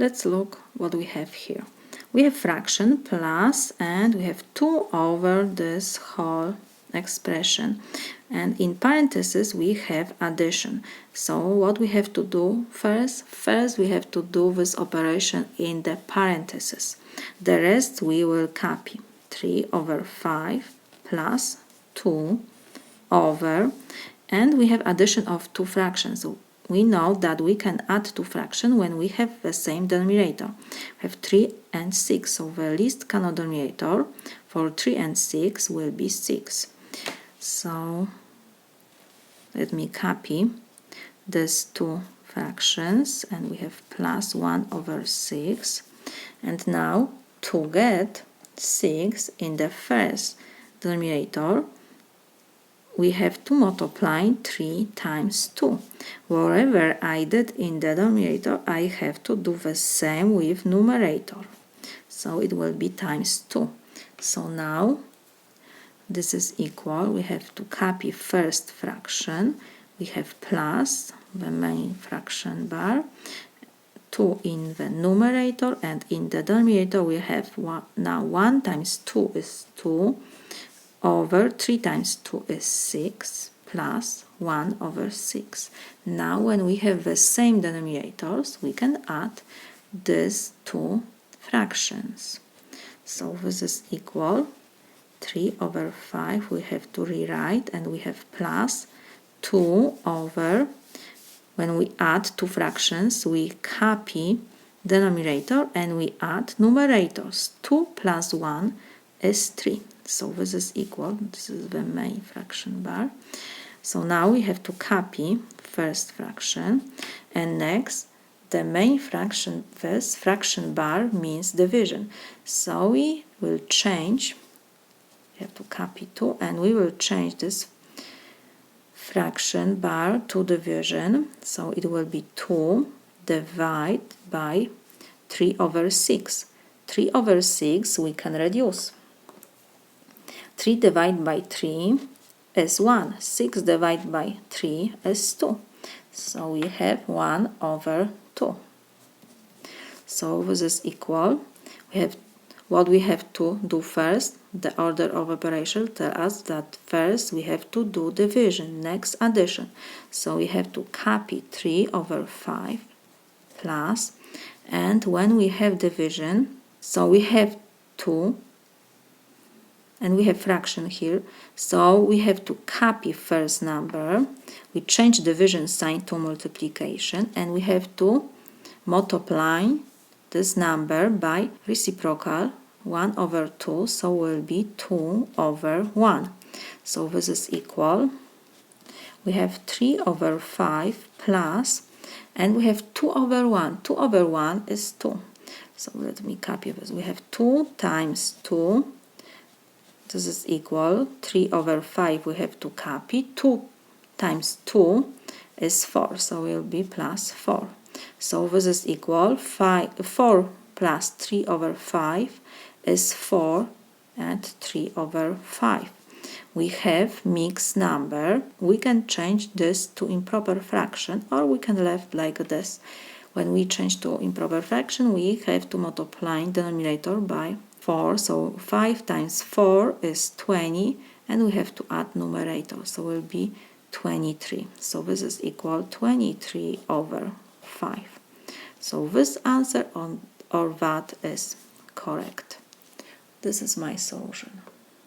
let's look what we have here. We have fraction plus, and we have 2 over this whole expression. And in parentheses we have addition. So what we have to do first? First we have to do this operation in the parentheses. The rest we will copy. 3 over 5 plus 2 over, and we have addition of two fractions. So we know that we can add two fractions when we have the same denominator. We have 3 and 6, so the least common denominator for 3 and 6 will be 6. So let me copy these two fractions, and we have plus 1 over 6. And now to get 6 in the first denominator, we have to multiply 3 times 2. Whatever I did in the denominator, I have to do the same with numerator. So it will be times 2. So now this is equal. We have to copy first fraction. We have plus the main fraction bar, 2 in the numerator, and in the denominator we have now 1 times 2 is 2 over 3 times 2 is 6 plus 1 over 6. Now when we have the same denominators, we can add these two fractions. So this is equal 3 over 5. We have to rewrite, and we have plus 2 over, when we add two fractions, we copy denominator and we add numerators. 2 plus 1 is 3. So this is equal, this is the main fraction bar. So now we have to copy first fraction, and next the main fraction, this fraction bar means division. So we will change, we have to copy 2, and we will change this fraction bar to division. So it will be 2 divided by 3 over 6. 3 over 6 we can reduce. 3 divided by 3 is 1. 6 divided by 3 is 2. So we have 1 over 2. So this is equal. We have what we have to do first. The order of operation tells us that first we have to do division, next addition. So we have to copy 3 over 5 plus, and when we have division, so we have 2, and we have fraction here, so we have to copy first number. We change division sign to multiplication, and we have to multiply this number by reciprocal 1 over 2, so will be 2 over 1. So this is equal. We have 3 over 5 plus, and we have 2 over 1. 2 over 1 is 2. So let me copy this. We have 2 times 2. This is equal 3 over 5. We have to copy 2 times 2 is 4, so it will be plus 4. So this is equal 4 plus 3 over 5 is 4 and 3 over 5. We have mixed number. We can change this to improper fraction, or we can leave like this. When we change to improper fraction, we have to multiply denominator by 4. So 5 times 4 is 20, and we have to add numerator, so it will be 23. So this is equal 23 over 5. So this answer or that is correct. This is my solution.